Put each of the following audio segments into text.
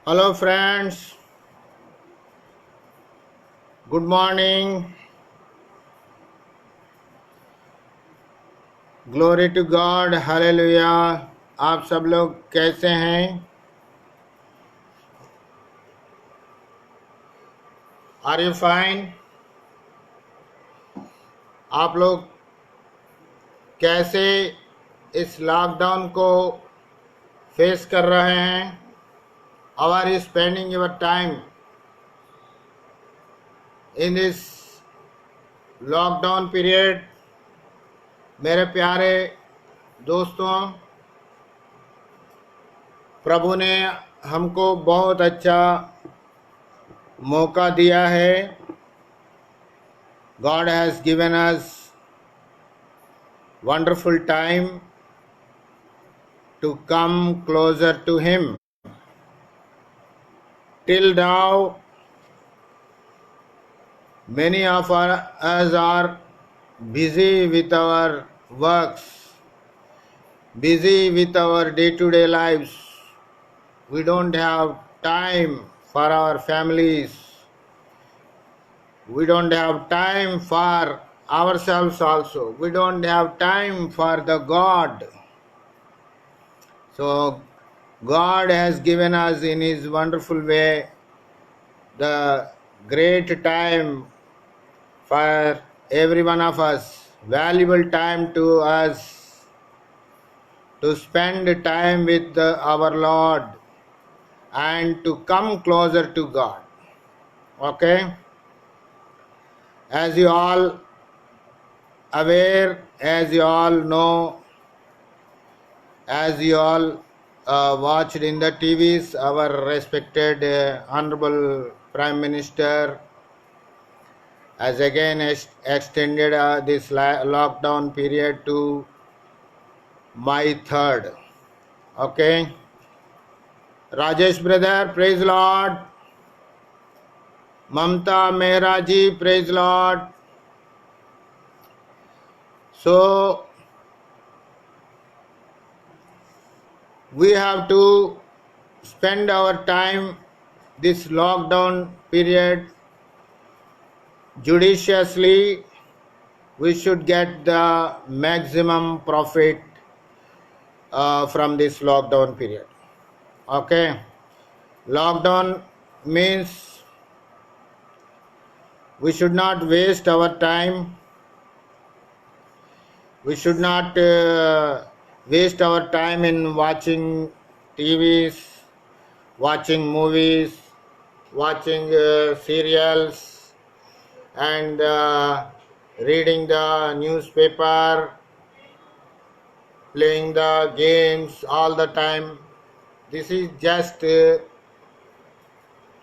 Hello, friends. Good morning. Glory to God. Hallelujah. आप सब लोग कैसे हैं? Are you fine? आप लोग कैसे इस लॉकडाउन को फेस कर रहे हैं? How are you spending your time in this lockdown period? मेरे प्यारे दोस्तों, प्रभु ने हमको बहुत अच्छा मौका दिया है. God has given us wonderful time to come closer to Him. Till now, many of us are busy with our works, busy with our day-to-day lives. We don't have time for our families. We don't have time for ourselves also. We don't have time for the God. So God has given us in His wonderful way the great time for every one of us, valuable time to us to spend time with our Lord and to come closer to God. Okay? As you all aware, as you all know, as you all watched in the TVs, our respected Honorable Prime Minister has again extended this lockdown period to May 3rd. Okay? Rajesh brother, praise Lord. Mamta Mehra ji, praise Lord. So, we have to spend our time this lockdown period judiciously. We should get the maximum profit from this lockdown period. Okay? Lockdown means we should not waste our time. We should not waste our time in watching TVs, watching movies, watching serials, and reading the newspaper, playing the games all the time. This is just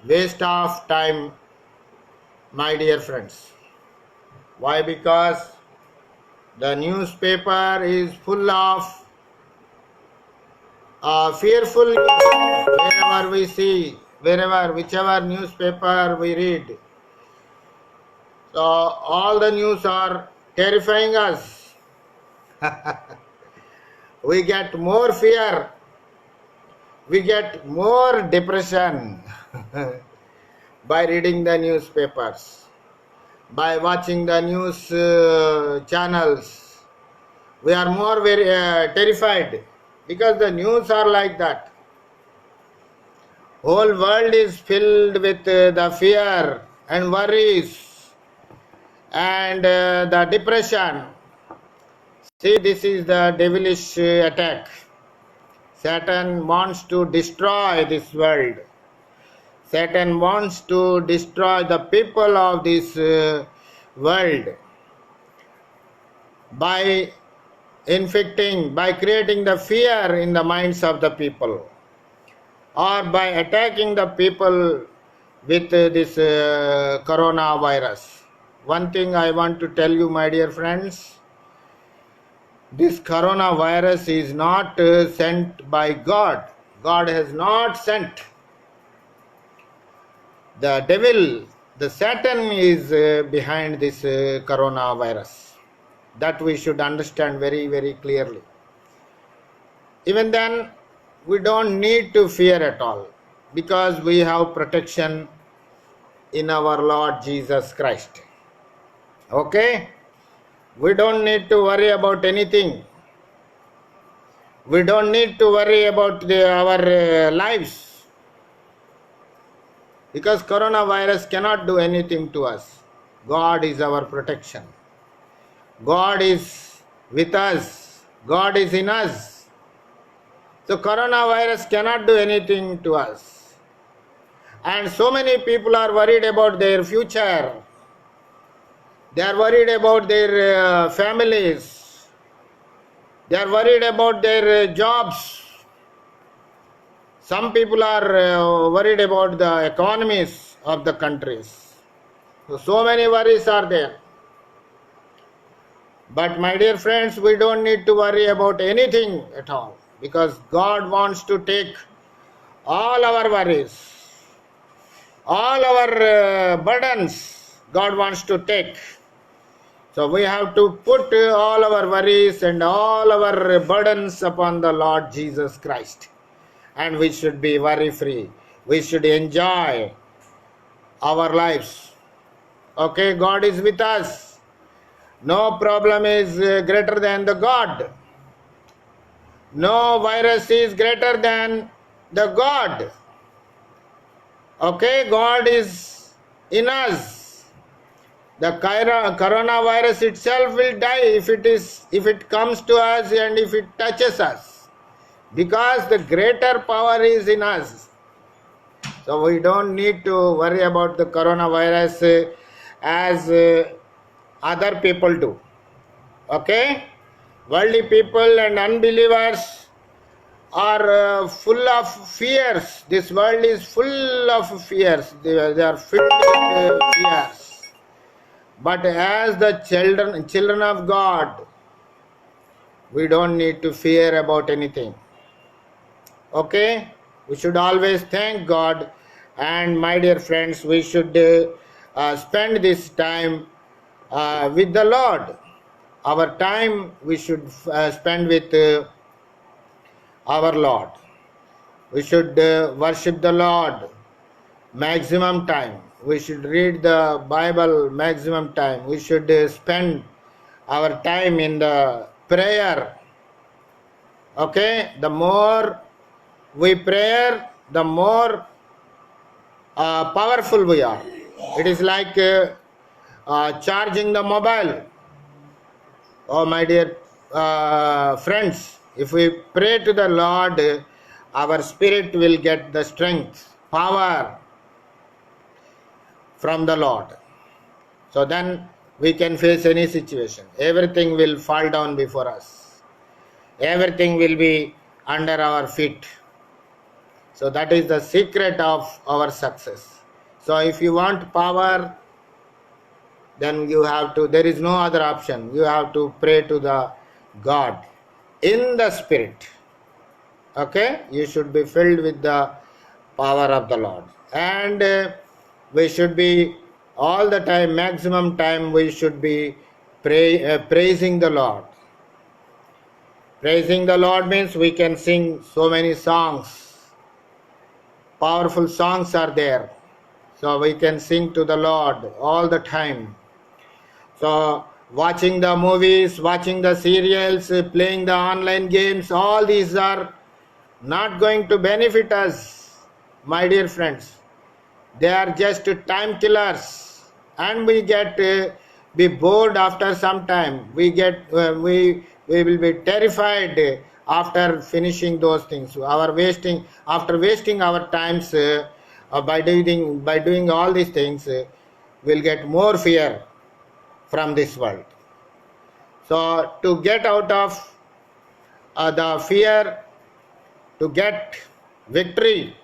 waste of time, my dear friends. Why? Because the newspaper is full of fearful news. Wherever we see, whichever newspaper we read, so all the news are terrifying us. We get more fear, we get more depression by reading the newspapers, by watching the news channels. We are more very terrified because the news are like that. Whole world is filled with the fear and worries and the depression. See, this is the devilish attack. Satan wants to destroy this world. Satan wants to destroy the people of this world by creating the fear in the minds of the people, or by attacking the people with this coronavirus. One thing I want to tell you, my dear friends, this coronavirus is not sent by God. God has not sent. The devil, the Satan is behind this coronavirus. That we should understand very, very clearly. Even then, we don't need to fear at all. because we have protection in our Lord Jesus Christ. Okay? We don't need to worry about anything. We don't need to worry about our lives, because coronavirus cannot do anything to us. God is our protection. God is with us. God is in us. So coronavirus cannot do anything to us. And so many people are worried about their future. They are worried about their families. They are worried about their jobs. Some people are worried about the economies of the countries. So many worries are there. But my dear friends, we don't need to worry about anything at all, because God wants to take all our worries, all our burdens. God wants to take. So we have to put all our worries and all our burdens upon the Lord Jesus Christ. And we should be worry free. We should enjoy our lives. Okay, God is with us. No problem is greater than the God. No virus is greater than the God. Okay, God is in us. The coronavirus itself will die if it comes to us and if it touches us, because the greater power is in us. So we don't need to worry about the coronavirus as other people do. Okay? Worldly people and unbelievers are full of fears. This world is full of fears. They are filled with fears. But as the children of God, we don't need to fear about anything. Okay? We should always thank God. And my dear friends, we should spend this time with the Lord. Our time we should spend with our Lord. We should worship the Lord maximum time. We should read the Bible maximum time. We should spend our time in the prayer. Okay? The more we pray, the more powerful we are. It is like charging the mobile. Oh, my dear friends, if we pray to the Lord, our spirit will get the strength, power from the Lord. So then we can face any situation. Everything will fall down before us. Everything will be under our feet. So that is the secret of our success. So if you want power, then you have to, there is no other option. You have to pray to the God in the spirit. Okay? You should be filled with the power of the Lord. And we should be all the time, maximum time, we should be praising the Lord. Praising the Lord means we can sing so many songs. Powerful songs are there. So we can sing to the Lord all the time. So watching the movies, watching the serials, playing the online games, all these are not going to benefit us, my dear friends. They are just time killers, and we get be bored after some time. We will be terrified after finishing those things. After wasting our times by doing all these things, we'll get more fear from this world. So to get out of the fear, to get victory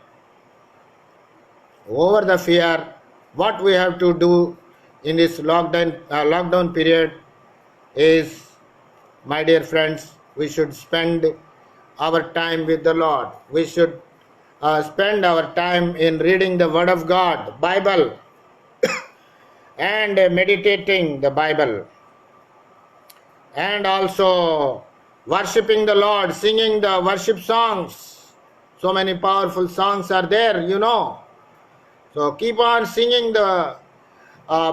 over the fear, what we have to do in this lockdown period is, my dear friends, we should spend our time with the Lord. We should spend our time in reading the Word of God, Bible, and meditating the Bible, and also worshipping the Lord, singing the worship songs, So many powerful songs are there, you know. So keep on singing the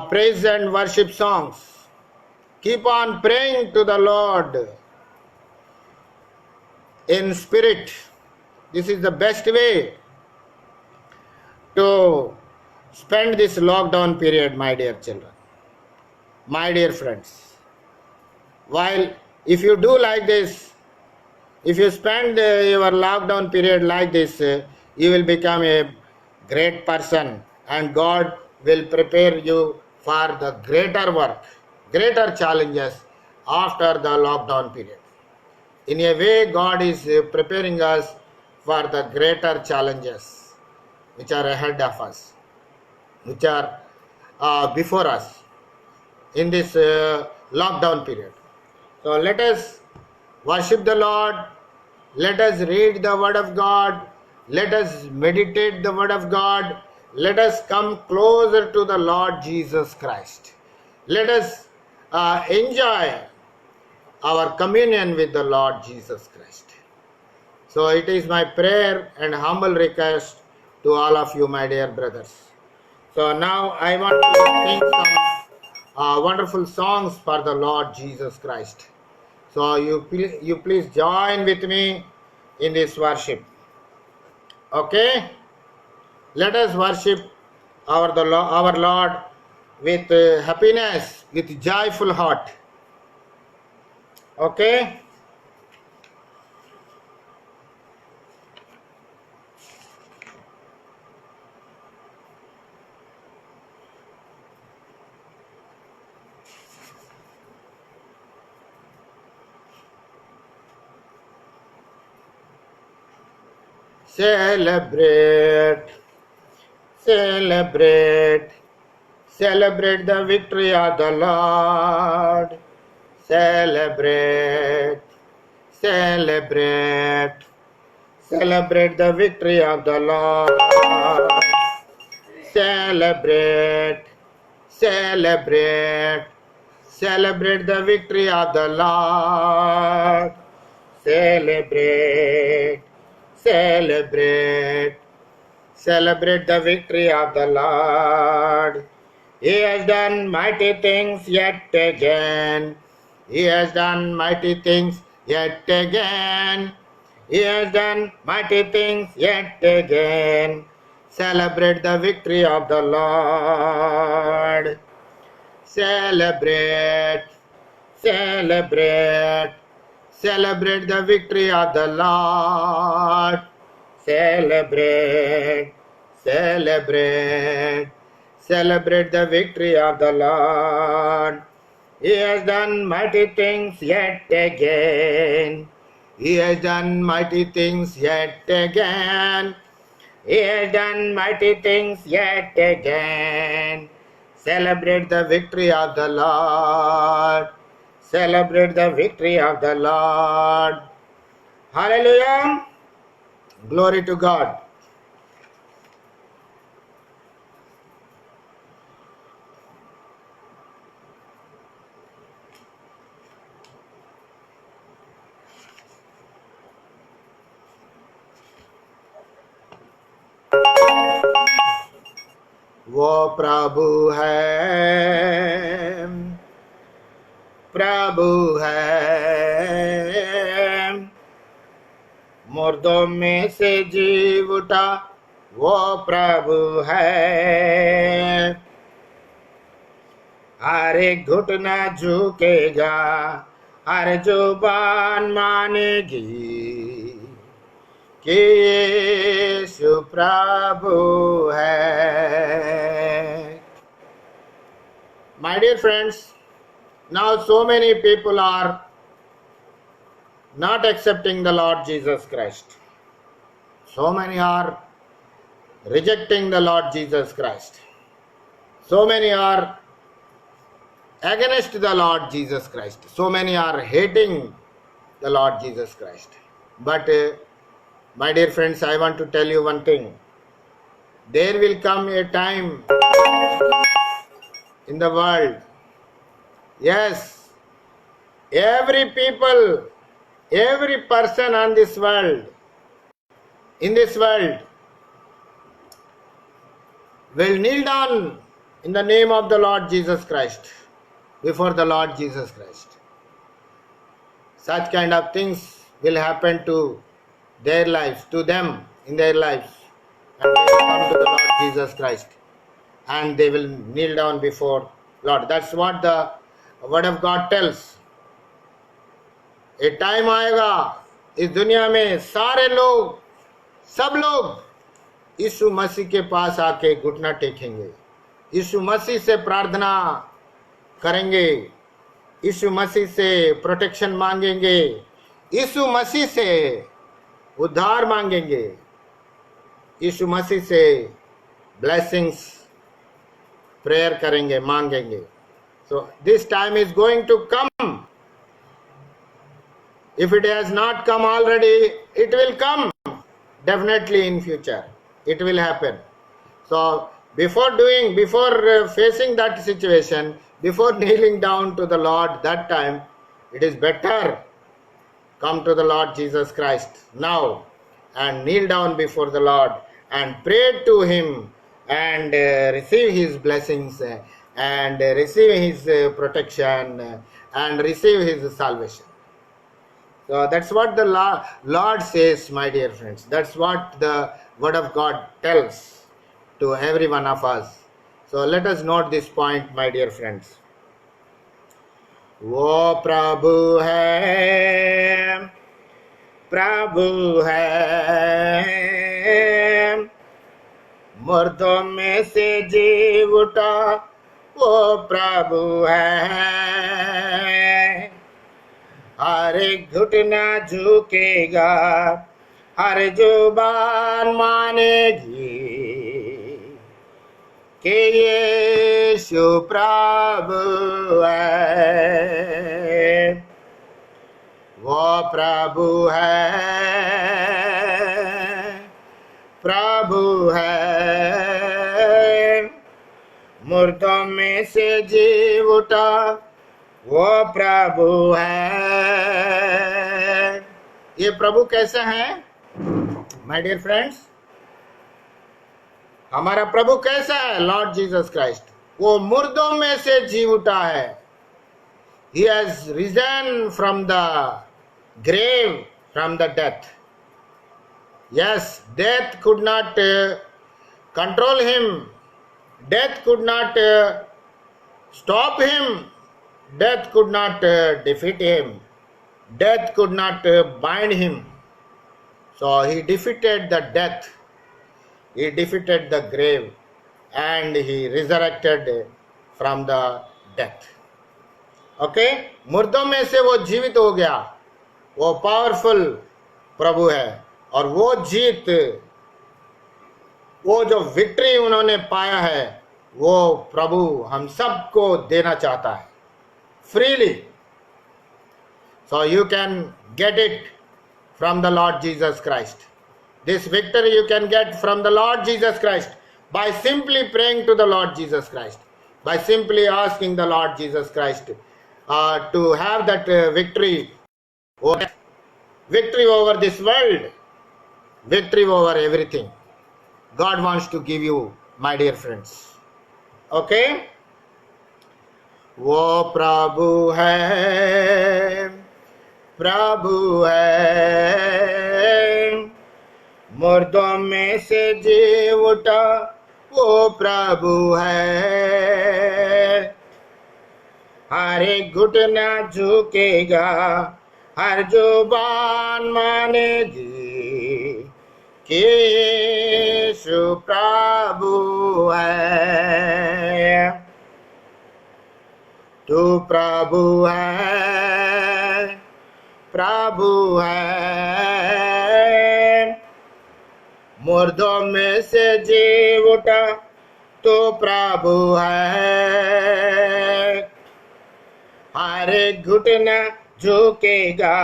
praise and worship songs. Keep on praying to the Lord in spirit. This is the best way to spend this lockdown period, my dear children, my dear friends. While if you do like this, if you spend your lockdown period like this, you will become a great person and God will prepare you for the greater work, greater challenges after the lockdown period. In a way, God is preparing us for the greater challenges which are ahead of us, which are before us in this lockdown period. So let us worship the Lord. Let us read the Word of God. Let us meditate the Word of God. Let us come closer to the Lord Jesus Christ. Let us enjoy our communion with the Lord Jesus Christ. So it is my prayer and humble request to all of you, my dear brothers. So now I want to sing some wonderful songs for the Lord Jesus Christ. So you please join with me in this worship. Okay? Let us worship our Lord with happiness, with joyful heart. Okay? Celebrate, celebrate, celebrate the victory of the Lord. Celebrate, celebrate, celebrate the victory of the Lord. Celebrate, celebrate, celebrate the victory of the Lord. Celebrate, celebrate, celebrate the victory of the Lord. He has done mighty things yet again. He has done mighty things yet again. He has done mighty things yet again. Celebrate the victory of the Lord. Celebrate, celebrate, celebrate the victory of the Lord. Celebrate, celebrate, celebrate the victory of the Lord. He has done mighty things yet again. He has done mighty things yet again. He has done mighty things yet again. Celebrate the victory of the Lord. Celebrate the victory of the Lord. Hallelujah. Glory to God. वो प्रभु है, प्रभु है, मुर्दों में से जी उठा वो प्रभु है। हर एक घुटना झुकेगा, हर जुबान मानेगी कि यीशु प्रभु है। My dear friends, now so many people are not accepting the Lord Jesus Christ. So many are rejecting the Lord Jesus Christ. So many are against the Lord Jesus Christ. So many are hating the Lord Jesus Christ. But my dear friends, I want to tell you one thing. There will come a time in the world. Yes, every people, every person on this world in this world will kneel down in the name of the Lord Jesus Christ, before the Lord Jesus Christ. Such kind of things will happen to their lives, to them in their lives, and they will come to the Lord Jesus Christ and they will kneel down before Lord. That's what the word of God tells. एक time आएगा इस दुनिया में सारे लोग, सब लोग यीशु मसीह के पास आके घुटना टेकेंगे, यीशु मसीह से प्रार्थना करेंगे, यीशु मसीह से प्रोटेक्शन मांगेंगे, यीशु मसीह से उद्धार मांगेंगे, यीशु मसीह से ब्लेसिंग्स प्रेयर करेंगे, मांगेंगे. So this time is going to come. If it has not come already, it will come definitely in future. It will happen. So before facing that situation, before kneeling down to the Lord that time, it is better come to the Lord Jesus Christ now and kneel down before the Lord and pray to Him and receive His blessings and receive His protection and receive His salvation. So that's what the Lord says, my dear friends. That's what the Word of God tells to every one of us. So let us note this point, my dear friends. वो प्रभु है, प्रभु है, मुर्दों में से जी उठा, वो प्रभु है. हर एक घुटना झुकेगा, हर जुबान मानेगी कि यीशु प्रभु है. वो प्रभु है, प्रभु है, मुर्दों में से जी उठा, वो प्रभु है. ये प्रभु कैसे हैं, माय डियर फ्रेंड्स? हमारा प्रभु कैसा है? Lord Jesus Christ. वो मुर्दों में से जी उठा है. He has risen from the grave, from the death. Yes, death could not control him. Death could not stop him. Death could not defeat him. Death could not bind him. So he defeated the death. He defeated the grave and he resurrected from the death. Okay? मुर्दों में से वो जीवित हो गया. वो powerful प्रभु है और वो जीत, वो जो विक्ट्री उन्होंने पाया है, वो प्रभु हम सबको देना चाहता है freely. So you can get it from the Lord Jesus Christ. This victory you can get from the Lord Jesus Christ by simply praying to the Lord Jesus Christ, by simply asking the Lord Jesus Christ to have that victory over this world, victory over everything. God wants to give you, my dear friends. Okay? वो प्रभु है, प्रभु है, मुर्दों में से जी उठा, वो प्रभु है. हर एक घुटना झुकेगा, हर जुबान मानेगी कि यीशु प्रभु है. तू प्रभु है, प्रभु है, मुर्दों में से जी उठा, तो प्रभु है. हर एक घुटना झुकेगा,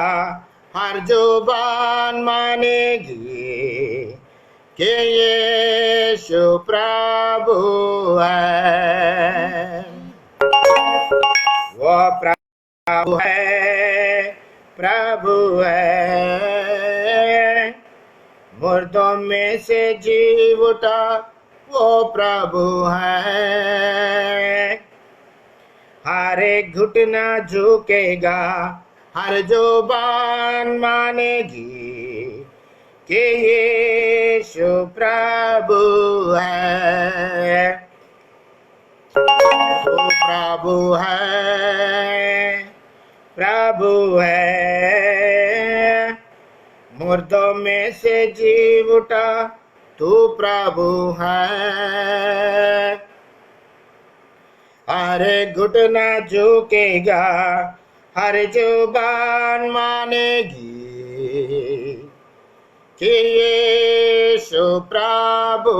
हर जुबान मानेगी कि यीशु प्रभु है. वो प्रभु है, प्रभु है, मुर्दों में से जी उठा वो प्रभु है। हर एक घुटना झुकेगा, हर जुबान मानेगी कि यीशु प्रभु है। वो प्रभु है, प्रभु है। मुर्दों में से जी उठा तू प्रभु है। हर घुटना झुकेगा, हर जुबान मानेगी कि यीशु प्रभु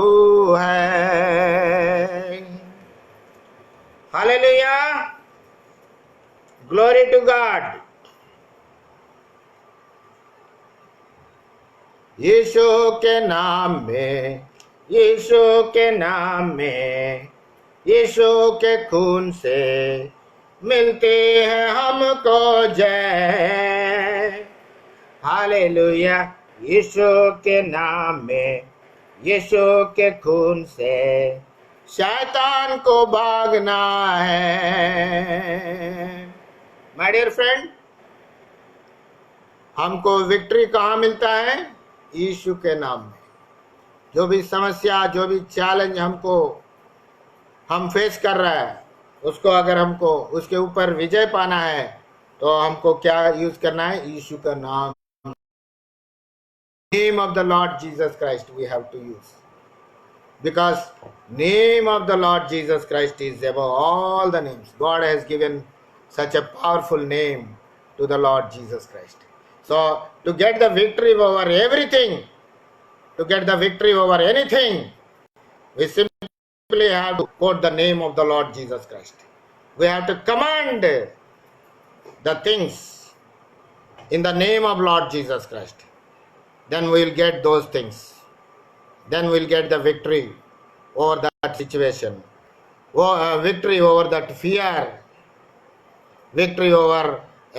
है। Hallelujah, glory to God. Yeshu के नाम में, यीशु के नाम में, यीशु के खून से मिलते हैं हमको जय। हालेलुया, यीशु के नाम में, यीशु के खून से शैतान को भागना है। माय डियर फ्रेंड, हमको विक्ट्री कहाँ मिलता है? यीशु के नाम में। जो भी समस्या, जो भी चैलेंज हम फेस कर रहे हैं, उसको अगर हमको उसके ऊपर विजय पाना है तो हमको क्या यूज करना है? यीशु का नाम। Name of the Lord Jesus Christ we have to use, because name of the Lord Jesus Christ is above all the names. God has given such a powerful name to the Lord Jesus Christ. So to get the victory over everything, to get the victory over anything, we simply have to quote the name of the Lord Jesus Christ. We have to command the things in the name of Lord Jesus Christ. Then we will get those things. Then we will get the victory over that situation, victory over that fear, victory over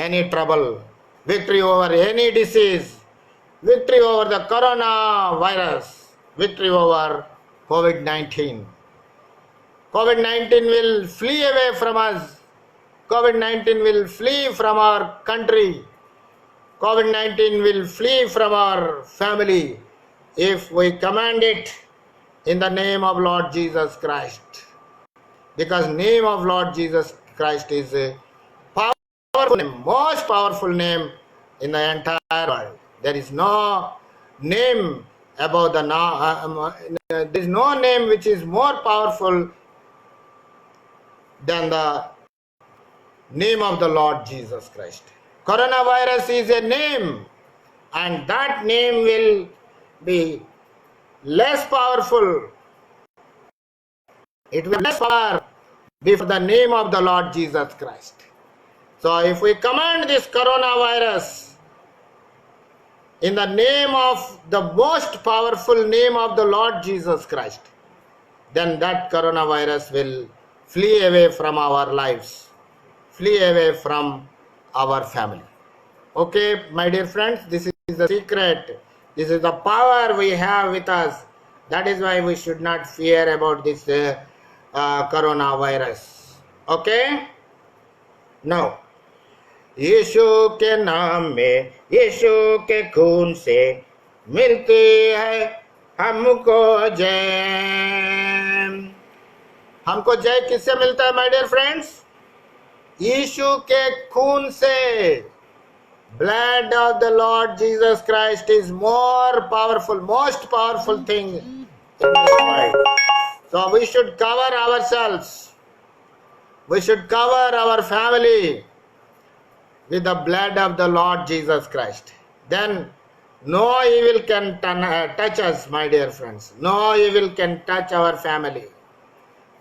any trouble, victory over any disease, victory over the coronavirus, victory over COVID-19. COVID-19 will flee away from us. COVID-19 will flee from our country. COVID-19 will flee from our family if we command it in the name of Lord Jesus Christ. Because name of Lord Jesus Christ is a powerful name, most powerful name in the entire world. There is no name above the there is no name which is more powerful than the name of the Lord Jesus Christ. Coronavirus is a name, and that name will be less powerful. It will less power before the name of the Lord Jesus Christ. So if we command this coronavirus in the name of the most powerful name of the Lord Jesus Christ, then that coronavirus will flee away from our lives, flee away from our family. Okay, my dear friends, this is the secret. This is the power we have with us. That is why we should not fear about this coronavirus. Okay? Now, यीशु के नाम में, यीशु के खून से मिलती है हमको जय। हमको जय किससे मिलता है माय डियर फ्रेंड्स? यीशु के खून से। Blood of the Lord Jesus Christ is more powerful, most powerful thing in this world. So we should cover ourselves. We should cover our family with the blood of the Lord Jesus Christ. Then no evil can touch us, my dear friends. No evil can touch our family.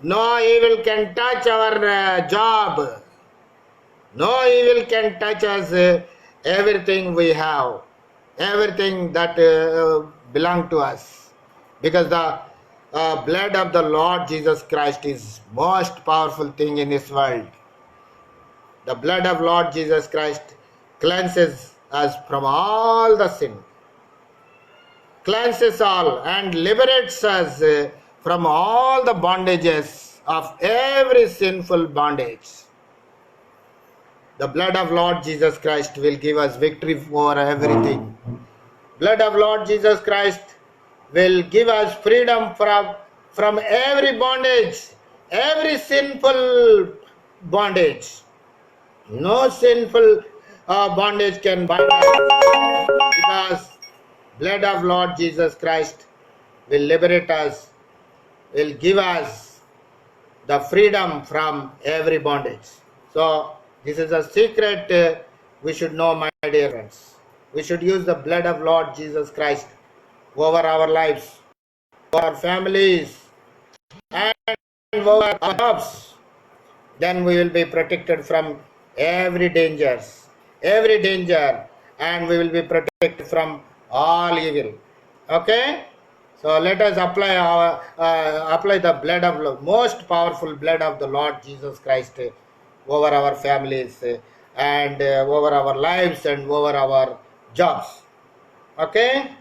No evil can touch our job. No evil can touch us, everything we have, everything that belong to us. Because the blood of the Lord Jesus Christ is most powerful thing in this world. The blood of Lord Jesus Christ cleanses us from all the sin. cleanses all and liberates us from all the bondages of every sinful bondage. The blood of Lord Jesus Christ will give us victory over everything. Blood of Lord Jesus Christ will give us freedom from every bondage, every sinful bondage. No sinful bondage can bind us, because blood of Lord Jesus Christ will liberate us, will give us the freedom from every bondage. So this is a secret we should know, my dear friends. We should use the blood of Lord Jesus Christ over our lives, over our families, and over our jobs. Then we will be protected from every danger, and we will be protected from all evil. Okay? So let us apply the blood of most powerful blood of the Lord Jesus Christ over our families and over our lives and over our jobs. Okay?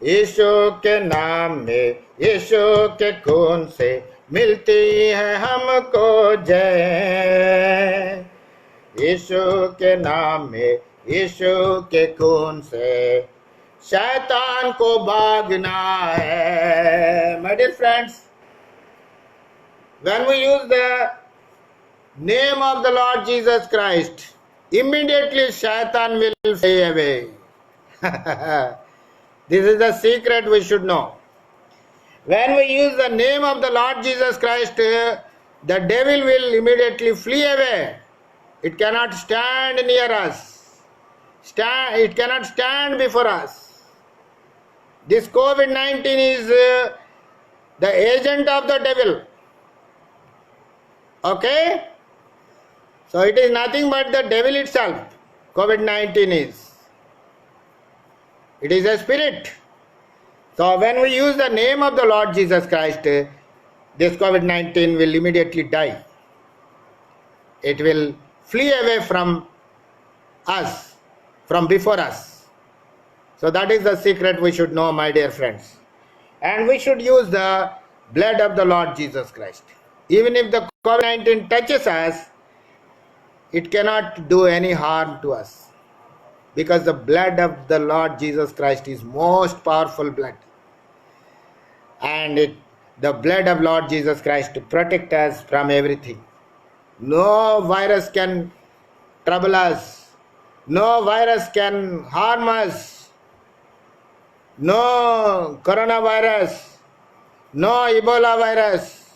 यीशु के नाम में, यीशु के खून से मिलती है हमको जय। यीशु के नाम में, यीशु के खून से शैतान को भागना है। My dear friends, when we use the name of the Lord Jesus Christ, immediately Shaitan will fly away. This is the secret we should know. When we use the name of the Lord Jesus Christ, the devil will immediately flee away. It cannot stand near us. It cannot stand before us. This COVID-19 is the agent of the devil. Okay? So it is nothing but the devil itself. COVID-19 is. It is a spirit. So when we use the name of the Lord Jesus Christ, this COVID-19 will immediately die. It will flee away from us, from before us. So that is the secret we should know, my dear friends. And we should use the blood of the Lord Jesus Christ. Even if the COVID-19 touches us, it cannot do any harm to us, because the blood of the Lord Jesus Christ is most powerful blood. And the blood of Lord Jesus Christ to protect us from everything. No virus can trouble us. No virus can harm us. No coronavirus, no Ebola virus,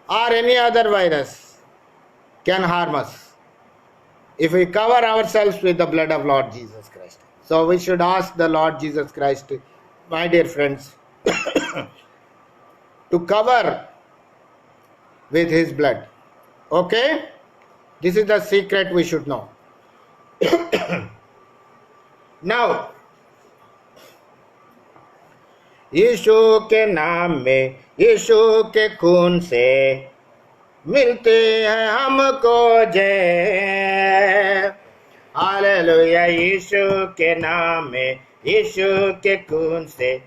or any other virus can harm us if we cover ourselves with the blood of Lord Jesus Christ. So we should ask the Lord Jesus Christ, my dear friends, to cover with his blood. Okay? This is the secret we should know. Now, यीशु के नाम में, यीशु के खून से मिलते हैं हमको जय। हालेलुया। यीशु के नाम में, यीशु के खून से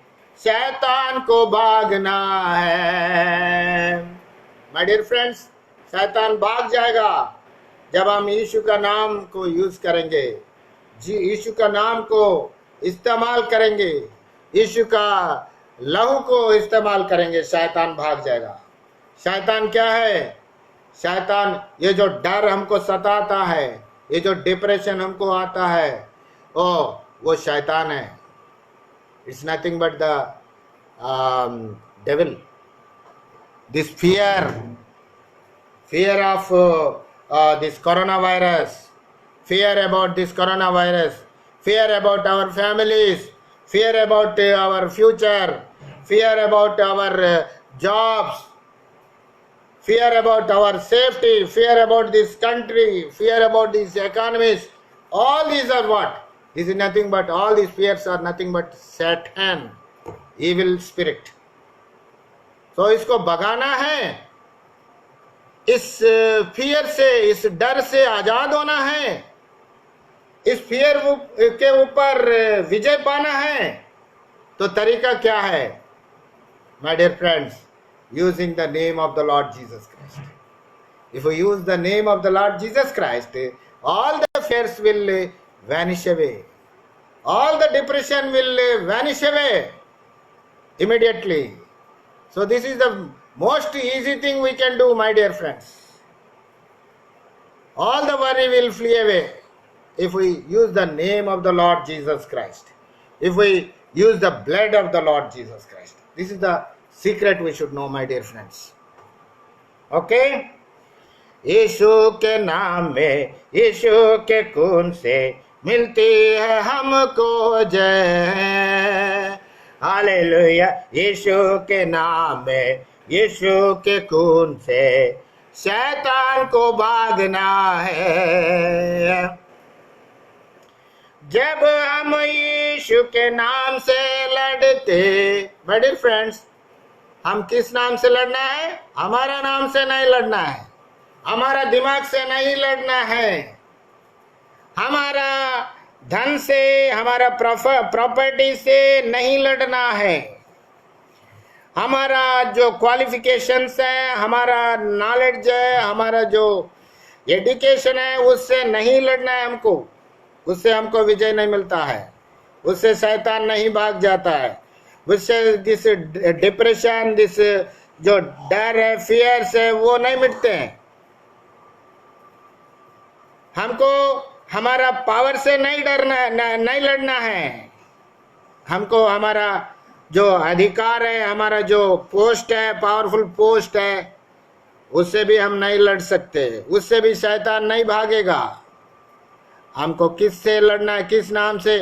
शैतान को भागना है। माय डियर फ्रेंड्स, शैतान भाग जाएगा जब हम यीशु का नाम को यूज करेंगे, यीशु का नाम को इस्तेमाल करेंगे, यीशु का लहू को इस्तेमाल करेंगे, शैतान भाग जाएगा। शैतान क्या है? शैतान ये जो डर हमको सताता है, ये जो डिप्रेशन हमको आता है, वो शैतान है। It's nothing but the devil. This fear of this coronavirus, fear about this coronavirus, fear about our families, fear about our future, fear about our jobs, fear about our safety, fear about this country, fear about these economies. All these are what? This is nothing but, all these fears are nothing but Satan, evil spirit. So इसको भगाना है, इस fear से, इस डर से आजाद होना है, इस फियर के ऊपर विजय पाना है, तो तरीका क्या है? My dear friends, using the name of the Lord Jesus Christ. If we use the name of the Lord Jesus Christ, all the fears will vanish away. All the depression will vanish away immediately. So this is the most easy thing we can do, my dear friends. All the worry will flee away if we use the name of the Lord Jesus Christ. If we use the blood of the Lord Jesus Christ. This is the secret we should know, my dear friends. Okay? यीशु के नाम में, यीशु के खून से मिलती है हमको जय. हालेलुया. यीशु के नाम में, यीशु के खून से शैतान को भागना है. जब हम यीशु के नाम से लड़ते, माय डियर फ्रेंड्स, हम किस नाम से लड़ना है? हमारा नाम से नहीं लड़ना है, हमारा दिमाग से नहीं लड़ना है, हमारा धन से, हमारा प्रॉपर्टी से नहीं लड़ना है, हमारा जो क्वालिफिकेशंस है, हमारा नॉलेज है, हमारा जो एजुकेशन है, उससे नहीं लड़ना है हमको. उससे हमको विजय नहीं मिलता है, उससे शैतान नहीं भाग जाता है, उससे दिस डिप्रेशन, दिस जो डर है, फियर्स है, वो नहीं मिटते हैं. हमको हमारा पावर से नहीं डरना, नहीं लड़ना है. हमको हमारा जो अधिकार है, हमारा जो पोस्ट है, पावरफुल पोस्ट है, उससे भी हम नहीं लड़ सकते, उससे भी शैतान नहीं भागेगा. हमको किससे लड़ना है? किस नाम से,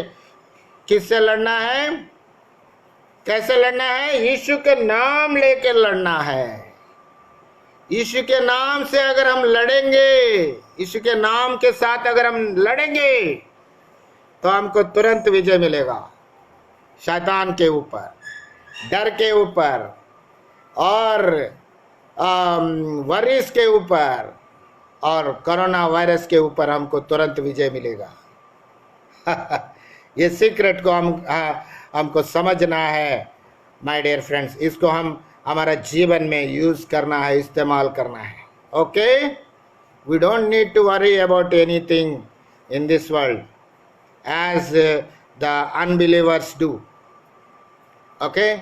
किससे लड़ना है? कैसे लड़ना है? यीशु के नाम लेके लड़ना है. यीशु के नाम से अगर हम लड़ेंगे, यीशु के नाम के साथ अगर हम लड़ेंगे, तो हमको तुरंत विजय मिलेगा शैतान के ऊपर, डर के ऊपर और वरीस के ऊपर और कोरोना वायरस के ऊपर हमको तुरंत विजय मिलेगा. ये सीक्रेट को हमको समझना है, माय डियर फ्रेंड्स. इसको हम हमारा जीवन में यूज करना है, इस्तेमाल करना है. Okay, we don't need to worry about anything in this world as the unbelievers do. Okay,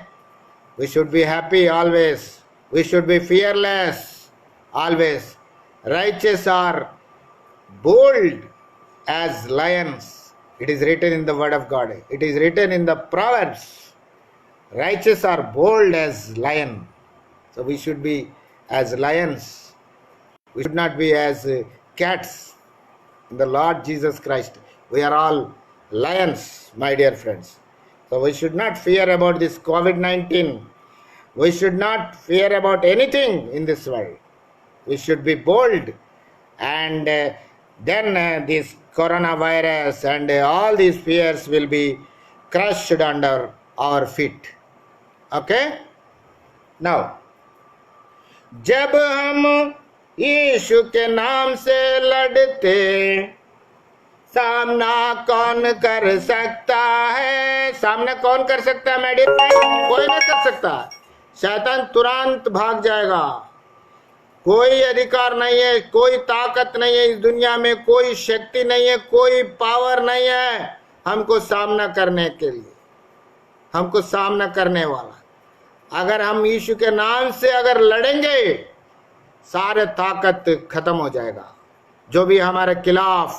we should be happy always, we should be fearless always. Righteous are bold as lions. It is written in the word of God. It is written in the Proverbs. Righteous are bold as lion. So we should be as lions. We should not be as cats. In the Lord Jesus Christ, we are all lions, my dear friends. So we should not fear about this COVID-19. We should not fear about anything in this world. We should be bold, and then this coronavirus and all these fears will be crushed under our feet. Okay? Now, जब हम यीशु के नाम से लड़ते, सामना कौन कर सकता है? सामना कौन कर सकता है मेरे फ्रेंड? कोई नहीं कर सकता. शैतान तुरंत भाग जाएगा. कोई अधिकार नहीं है, कोई ताकत नहीं है इस दुनिया में, कोई शक्ति नहीं है, कोई पावर नहीं है हमको सामना करने के लिए, हमको सामना करने वाला. अगर हम यीशु के नाम से अगर लड़ेंगे, सारे ताकत खत्म हो जाएगा. जो भी हमारे खिलाफ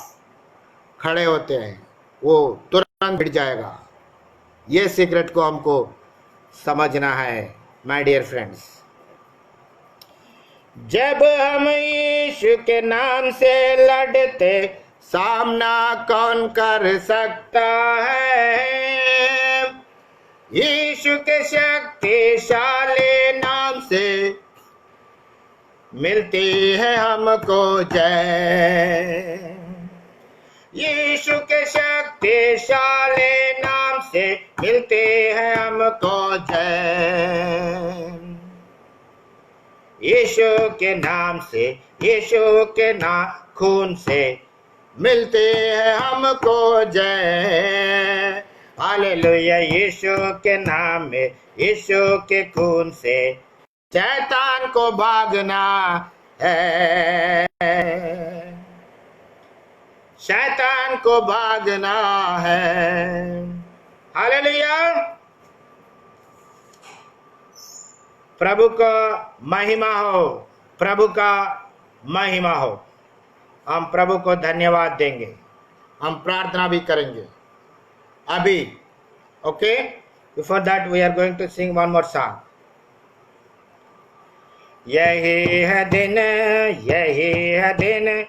खड़े होते हैं वो तुरंत गिर जाएगा. ये सीक्रेट को हमको समझना है, माय डियर फ्रेंड्स. जब हम यीशु के नाम से लड़ते, सामना कौन कर सकता है? यीशु के शक्तिशाली नाम से मिलती है हमको जय. यीशु के शक्तिशाली नाम से मिलती है हमको जय. यीशु के नाम से, यीशु के खून से मिलती है हमको जय। हालेलुया, यीशु के नाम में, यीशु के खून से शैतान को भागना है, शैतान को भागना है। हालेलुया, प्रभु का महिमा हो, प्रभु का महिमा हो। हम प्रभु को धन्यवाद देंगे, हम प्रार्थना भी करेंगे अभी। Okay, before that we are going to sing one more song. यही है दिन, यही है दिन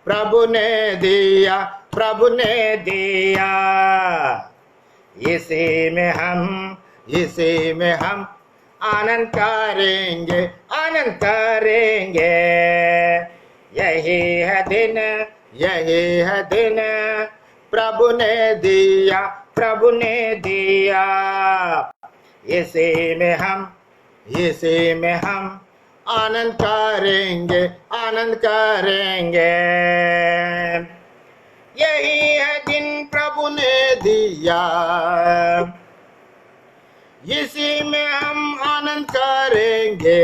प्रभु ने दिया, प्रभु ने दिया। इसी में हम आनंद करेंगे, आनंद करेंगे। यही है दिन, यही है दिन प्रभु ने दिया, प्रभु ने दिया। इसी में हम आनंद करेंगे, आनंद करेंगे। यही है दिन प्रभु ने दिया, इसी में हम आनंद करेंगे।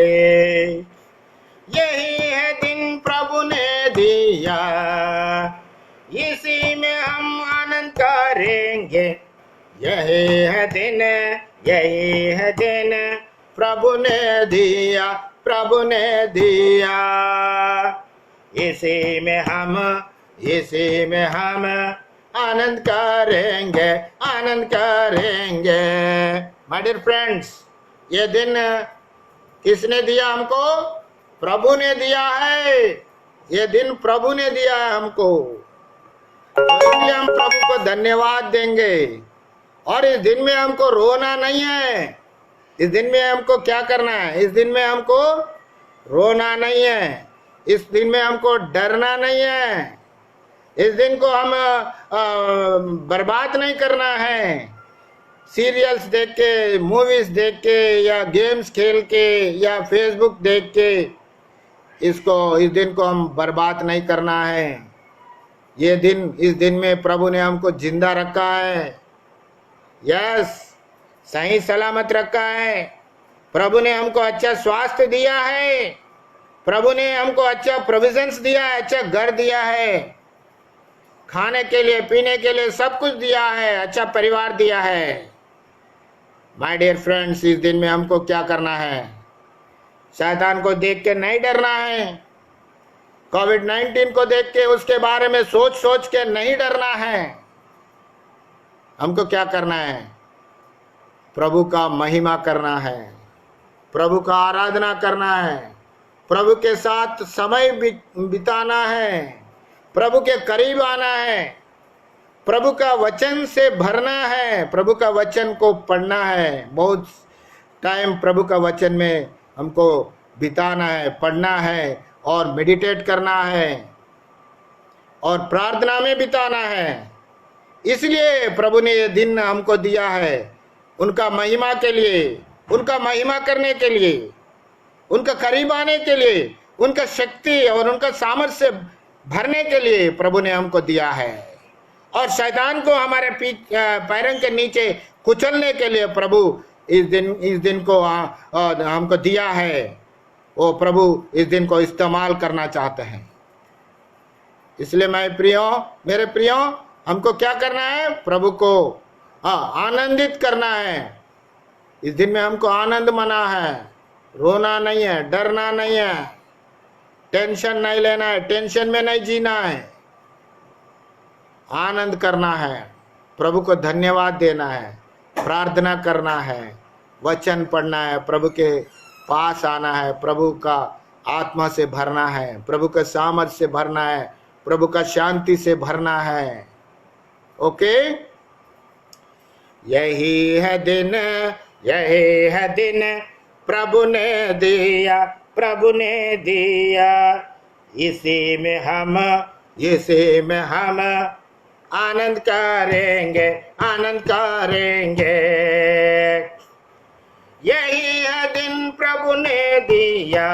यही है दिन प्रभु ने दिया, इसी में हम आनंद करेंगे। यही है दिन, यही है दिन प्रभु ने दिया, प्रभु ने दिया। इसी में हम आनंद करेंगे, आनंद करेंगे। माय डियर फ्रेंड्स, ये दिन किसने दिया हमको? प्रभु ने दिया है। ये दिन प्रभु ने दिया है हमको, इसलिए हम प्रभु को धन्यवाद देंगे। और इस दिन में हमको रोना नहीं है, इस दिन में हमको क्या करना है? इस दिन में हमको रोना नहीं है, इस दिन में हमको डरना नहीं है, इस दिन को हम बर्बाद नहीं करना है। सीरियल्स देख के, मूवीज देख के, या गेम्स खेल के, या फेसबुक देख के इस दिन को हम बर्बाद नहीं करना है। इस दिन में प्रभु ने हमको जिंदा रखा है, यस, सही सलामत रखा है। प्रभु ने हमको अच्छा स्वास्थ्य दिया है, प्रभु ने हमको अच्छा प्रोविजंस दिया है, अच्छा घर दिया है, खाने के लिए, पीने के लिए सब कुछ दिया है, अच्छा परिवार दिया है। माय डियर फ्रेंड्स, इस दिन में हमको क्या करना है? शैतान को देख के नहीं डरना है, कोविड-19 को देख के उसके बारे में सोच सोच के नहीं डरना है। हमको क्या करना है? प्रभु का महिमा करना है, प्रभु का आराधना करना है, प्रभु के साथ समय बिताना है, प्रभु के करीब आना है, प्रभु का वचन से भरना है, प्रभु का वचन को पढ़ना है। बहुत टाइम प्रभु का वचन में हमको बिताना है, पढ़ना है और मेडिटेट करना है और प्रार्थना में बिताना है। इसलिए प्रभु ने ये दिन हमको दिया है उनका महिमा के लिए, उनका महिमा करने के लिए, उनका करीब आने के लिए, उनका शक्ति और उनका सामर्थ्य से भरने के लिए प्रभु ने हमको दिया है। और शैतान को हमारे पैरों के नीचे कुचलने के लिए प्रभु इस दिन को हमको दिया है। वो प्रभु इस दिन को इस्तेमाल करना चाहते हैं। इसलिए मेरे प्रियो, हमको क्या करना है? प्रभु को आनंदित करना है। इस दिन में हमको आनंद मना है, रोना नहीं है, डरना नहीं है, टेंशन नहीं लेना है, टेंशन में नहीं जीना है, आनंद करना है, प्रभु को धन्यवाद देना है, प्रार्थना करना है, वचन पढ़ना है, प्रभु के पास आना है, प्रभु का आत्मा से भरना है, प्रभु का सामर्थ्य से भरना है, प्रभु का शांति से भरना है। ओके, यही है दिन, यही है दिन प्रभु ने दिया, प्रभु ने दिया। इसी में हम आनंद करेंगे, आनंद करेंगे। यही है दिन प्रभु ने दिया,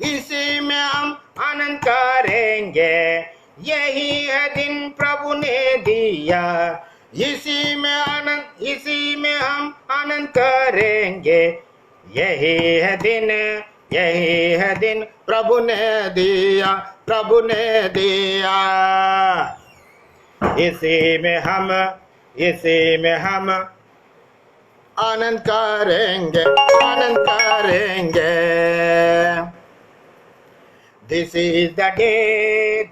इसी में हम आनंद करेंगे। यही है दिन प्रभु ने दिया, इसी में हम आनंद करेंगे। यही है दिन प्रभु ने दिया, प्रभु ने दिया। इसी में हम आनंद करेंगे, आनंद करेंगे। This is the day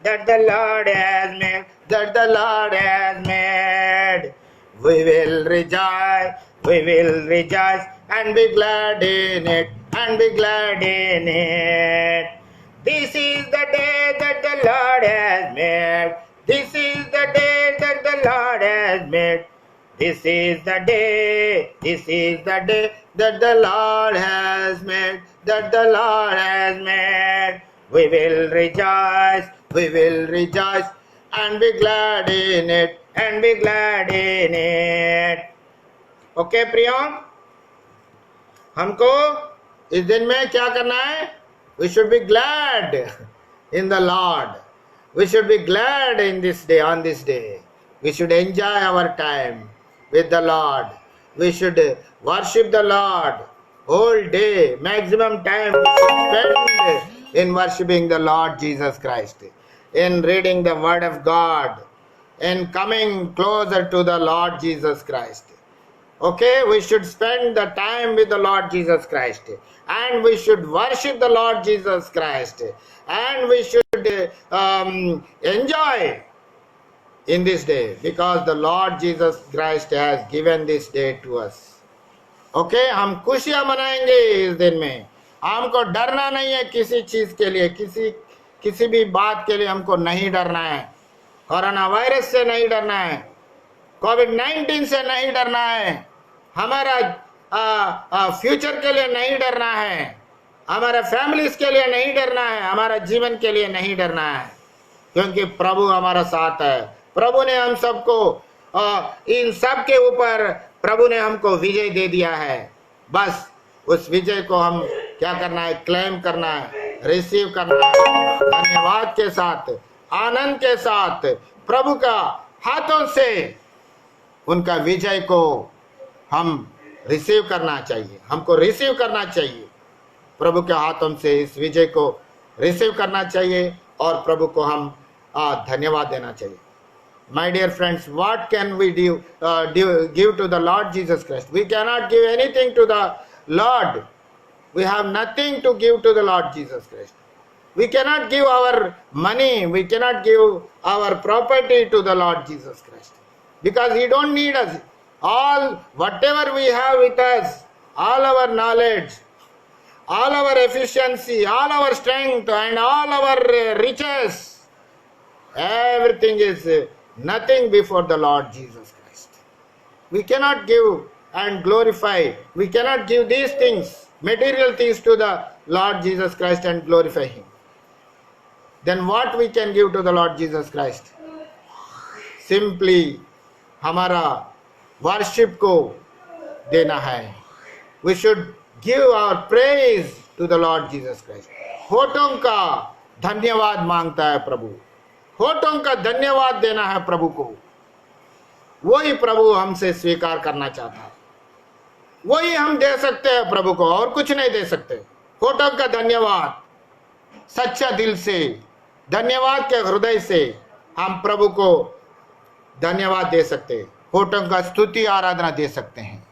that the Lord has made, that the Lord has made. We will rejoice and be glad in it, and be glad in it. This is the day that the Lord has made. This is the day that the Lord has made. This is the day that the Lord has made, that the Lord has made. We will rejoice and be glad in it, and be glad in it. Okay, प्रियो, हमको इस दिन में क्या करना है? We should be glad in the Lord. We should be glad in this day, on this day. We should enjoy our time with the Lord. We should worship the Lord whole day. Maximum time we should spend in worshiping the Lord Jesus Christ, in reading the Word of God, in coming closer to the Lord Jesus Christ. Okay, we should spend the time with the Lord Jesus Christ, and we should worship the Lord Jesus Christ, and we should enjoy in this day, because the Lord Jesus Christ has given this day to us. Okay, हम खुशियां मनाएंगे इस दिन में। हमको डरना नहीं है किसी चीज के लिए, किसी भी बात के लिए हमको नहीं डरना है। कोरोना वायरस से नहीं डरना है, कोविड-19 से नहीं डरना है, हमारा फ्यूचर के लिए नहीं डरना है, हमारा फैमिलीज के लिए नहीं डरना है, हमारा जीवन के लिए नहीं डरना है, क्योंकि प्रभु हमारा साथ है। प्रभु ने हम सबको इन सब के ऊपर प्रभु ने हमको विजय दे दिया है। बस उस विजय को हम क्या करना है? क्लेम करना है, रिसीव करना है, धन्यवाद के साथ, आनंद के साथ प्रभु का हाथों से उनका विजय को हम रिसीव करना चाहिए। हमको रिसीव करना चाहिए, प्रभु के हाथों से इस विजय को रिसीव करना चाहिए और प्रभु को हम धन्यवाद देना चाहिए। My dear friends, what can we give to the Lord Jesus Christ? We cannot give anything to the Lord. We have nothing to give to the Lord Jesus Christ. We cannot give our money, we cannot give our property to the Lord Jesus Christ, because He don't need us. All whatever we have with us, all our knowledge, all our efficiency, all our strength, and all our riches, everything is nothing before the Lord Jesus Christ. We cannot give and glorify, we cannot give these things, material things, to the Lord Jesus Christ and glorify Him. Then what we can give to the Lord Jesus Christ? Simply हमारा worship को देना है. We should give our praise to the Lord Jesus Christ. होठों का धन्यवाद मांगता है प्रभु, होठों का धन्यवाद देना है प्रभु को। वही प्रभु हमसे स्वीकार करना चाहता है, वही हम दे सकते हैं प्रभु को, और कुछ नहीं दे सकते। होठों का धन्यवाद, सच्चा दिल से, धन्यवाद के हृदय से हम प्रभु को धन्यवाद दे सकते हैं, होठों का स्तुति आराधना दे सकते हैं।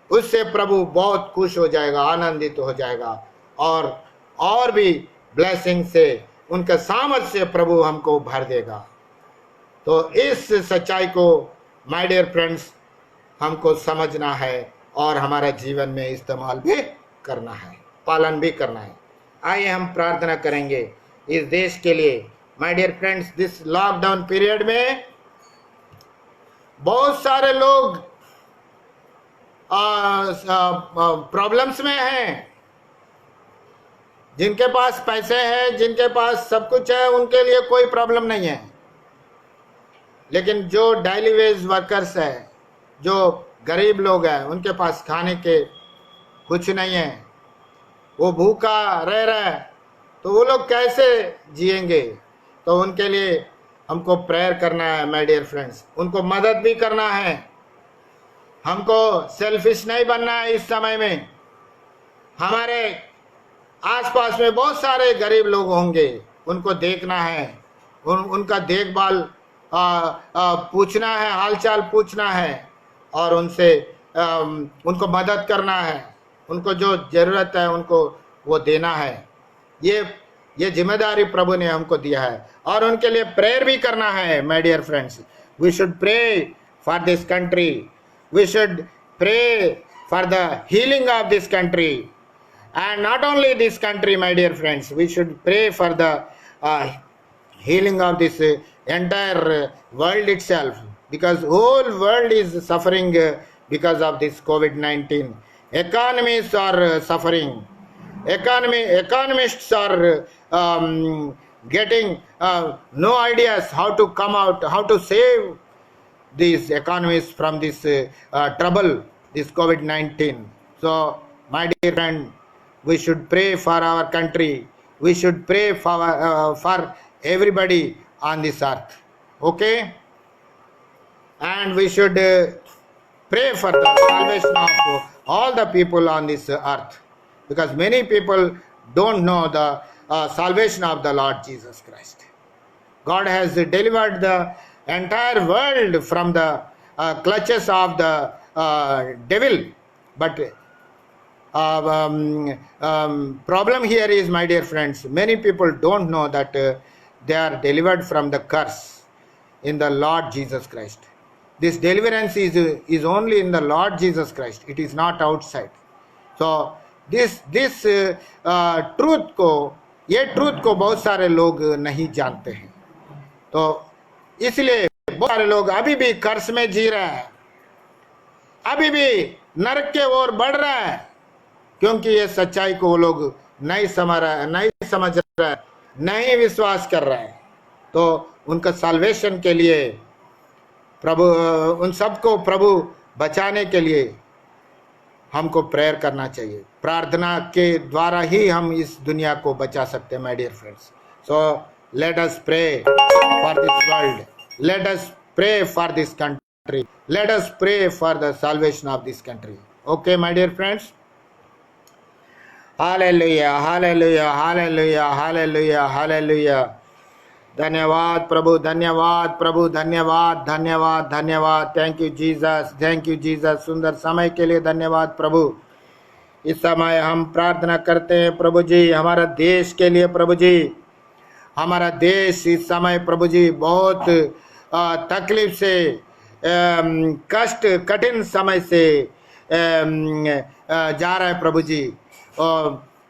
उससे प्रभु बहुत खुश हो जाएगा, आनंदित हो जाएगा, और भी ब्लेसिंग से, उनका सामर्थ से प्रभु हमको भर देगा। तो इस सच्चाई को माय डियर फ्रेंड्स हमको समझना है और हमारा जीवन में इस्तेमाल भी करना है, पालन भी करना है। आइए हम प्रार्थना करेंगे इस देश के लिए। My dear friends, this lockdown period में बहुत सारे लोग प्रॉब्लम्स में हैं। जिनके पास पैसे हैं, जिनके पास सब कुछ है, उनके लिए कोई प्रॉब्लम नहीं है। लेकिन जो डेली वेज वर्कर्स हैं, जो गरीब लोग हैं, उनके पास खाने के कुछ नहीं है, वो भूखा रह रहा है, तो वो लोग कैसे जिएंगे? तो उनके लिए हमको प्रेयर करना है माय डियर फ्रेंड्स, उनको मदद भी करना है। हमको सेल्फिश नहीं बनना है। इस समय में हमारे आसपास में बहुत सारे गरीब लोग होंगे, उनको देखना है, उनका देखभाल पूछना है, हालचाल पूछना है और उनसे उनको मदद करना है, उनको जो जरूरत है उनको वो देना है। ये जिम्मेदारी प्रभु ने हमको दिया है और उनके लिए प्रेयर भी करना है my dear friends. We should pray for this country, we should pray for the healing of this country, and not only this country my dear friends, we should pray for the healing of this entire world itself, because whole world is suffering because of this COVID-19. Economies are suffering, economists are getting no ideas how to come out, how to save these economies from this trouble, this COVID-19. So my dear friend, we should pray for our country, we should pray for everybody on this earth, okay? And we should pray for the salvation of all the people on this earth, because many people don't know the salvation of the Lord Jesus Christ. God has delivered the entire world from the clutches of the devil, but problem here is, my dear friends, many people don't know that they are delivered from the curse in the Lord Jesus Christ. This deliverance is only in the Lord Jesus Christ, it is not outside. So this truth को बहुत सारे लोग नहीं जानते हैं, तो इसलिए बहुत सारे लोग अभी भी कर्स में जी रहे हैं, अभी भी नरक के ओर बढ़ रहा है, क्योंकि ये सच्चाई को वो लोग नहीं समझ रहा है, नहीं विश्वास कर रहा है। तो उनका साल्वेशन के लिए प्रभु, उन सबको प्रभु बचाने के लिए हमको प्रेयर करना चाहिए। प्रार्थना के द्वारा ही हम इस दुनिया को बचा सकते हैं my dear friends. So let us pray for this world, let us pray for this country, let us pray for the salvation of this country. Okay my dear friends, hallelujah hallelujah hallelujah hallelujah hallelujah. धन्यवाद प्रभु, धन्यवाद प्रभु, धन्यवाद धन्यवाद धन्यवाद। Thank you Jesus, thank you Jesus. सुंदर समय के लिए धन्यवाद प्रभु। इस समय हम प्रार्थना करते हैं प्रभु जी हमारा देश के लिए। प्रभु जी हमारा देश इस समय प्रभु जी बहुत तकलीफ से, कष्ट कठिन समय से जा रहा है प्रभु जी।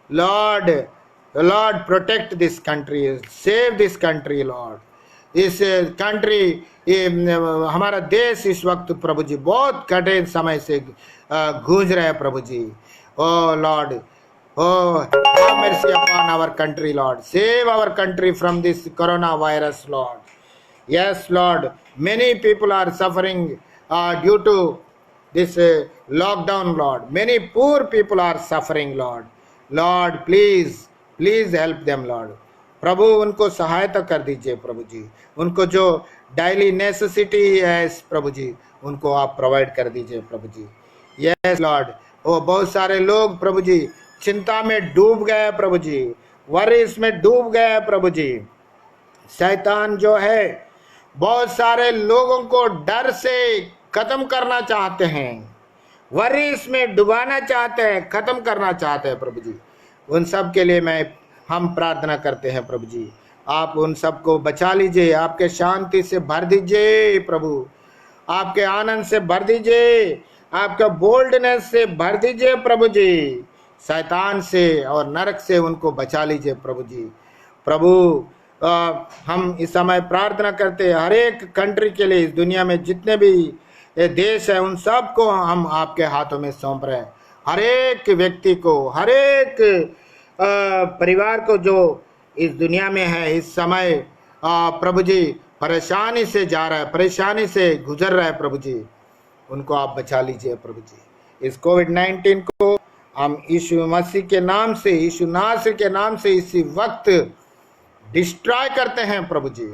Lord, protect this country, save this country, Lord. इस कंट्री, हमारा देश इस वक्त प्रभु जी बहुत कठिन समय से गूंज रहे हैं प्रभु जी। Oh Lord, oh have mercy upon our country, Lord. Save our country from this coronavirus, Lord. Yes, Lord. Many people are suffering due to this lockdown, Lord. Many poor people are suffering, Lord. Lord, please help them, Lord. प्रभु उनको सहायता कर दीजिए प्रभु जी। उनको जो daily necessity है प्रभु जी, उनको आप provide कर दीजिए प्रभु जी। Yes Lord. ओ बहुत सारे लोग प्रभु जी चिंता में डूब गए प्रभु जी, वरीस में डूब गए प्रभु जी। शैतान जो है बहुत सारे लोगों को डर से खत्म करना चाहते हैं, वरीस में डुबाना चाहते हैं, खत्म करना चाहते हैं प्रभु जी। उन सब के लिए हम प्रार्थना करते हैं प्रभु जी। आप उन सबको बचा लीजिए, आपके शांति से भर दीजिए प्रभु, आपके आनंद से भर दीजिए, आपका बोल्डनेस से भर दीजिए प्रभु जी। शैतान से और नरक से उनको बचा लीजिए प्रभु जी। प्रभु हम इस समय प्रार्थना करते हैं हर एक कंट्री के लिए, इस दुनिया में जितने भी देश है उन सब को हम आपके हाथों में सौंप रहे हैं। हर एक व्यक्ति को, हर एक परिवार को जो इस दुनिया में है इस समय प्रभु जी परेशानी से जा रहा है, परेशानी से गुजर रहा है प्रभु जी, उनको आप बचा लीजिए प्रभु जी। इस कोविड-19 को हम यीशु मसीह के नाम से, यीशु नासरी के नाम से इसी वक्त डिस्ट्रॉय करते हैं प्रभु जी.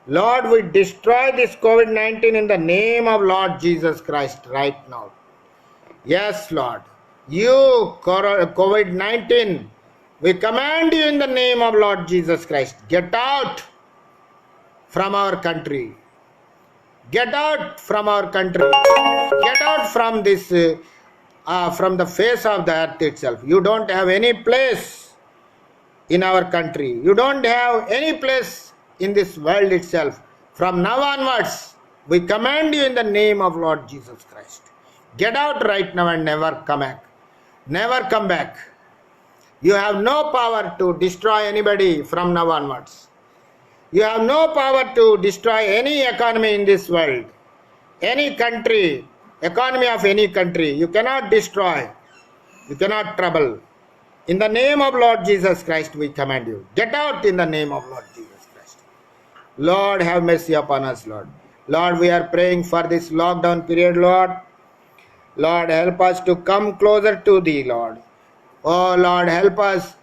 Lord, we destroy this COVID-19 in the name of Lord Jesus Christ right now. Yes, Lord. You, COVID-19, we command you in the name of Lord Jesus Christ. Get out from our country. Get out from our country. Get out from this, from the face of the earth itself. You don't have any place in our country. You don't have any place in this world itself. From now onwards, we command you in the name of Lord Jesus Christ. Get out right now and never come back. Never come back. You have no power to destroy anybody from now onwards. You have no power to destroy any economy in this world. Any country, economy of any country, you cannot destroy. You cannot trouble. In the name of Lord Jesus Christ, we command you. Get out in the name of Lord Jesus Christ. Lord, have mercy upon us, Lord. Lord, we are praying for this lockdown period, Lord. Lord, help us to come closer to Thee, Lord. Oh, Lord, help us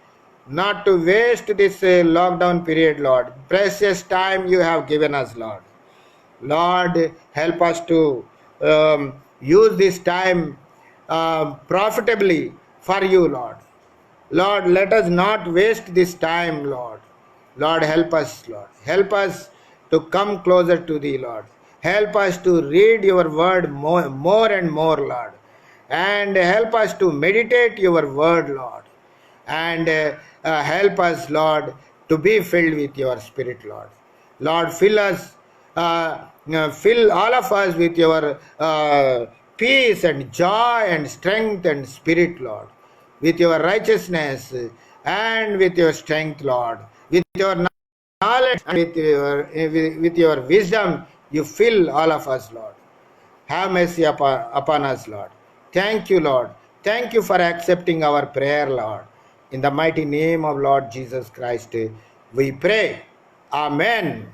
not to waste this lockdown period, Lord. Precious time you have given us, Lord. Lord, help us to use this time profitably for you, Lord. Lord, let us not waste this time, Lord. Lord, help us, Lord. Help us to come closer to Thee, Lord. Help us to read your word more and more, Lord. And help us to meditate your word, Lord. And help us, Lord, to be filled with your Spirit, Lord. Lord, fill us, fill all of us with your peace and joy and strength and spirit, Lord. With your righteousness and with your strength, Lord. With your knowledge and with your wisdom, you fill all of us, Lord. Have mercy upon us, Lord. Thank you, Lord. Thank you for accepting our prayer, Lord. In the mighty name of Lord Jesus Christ, we pray. Amen.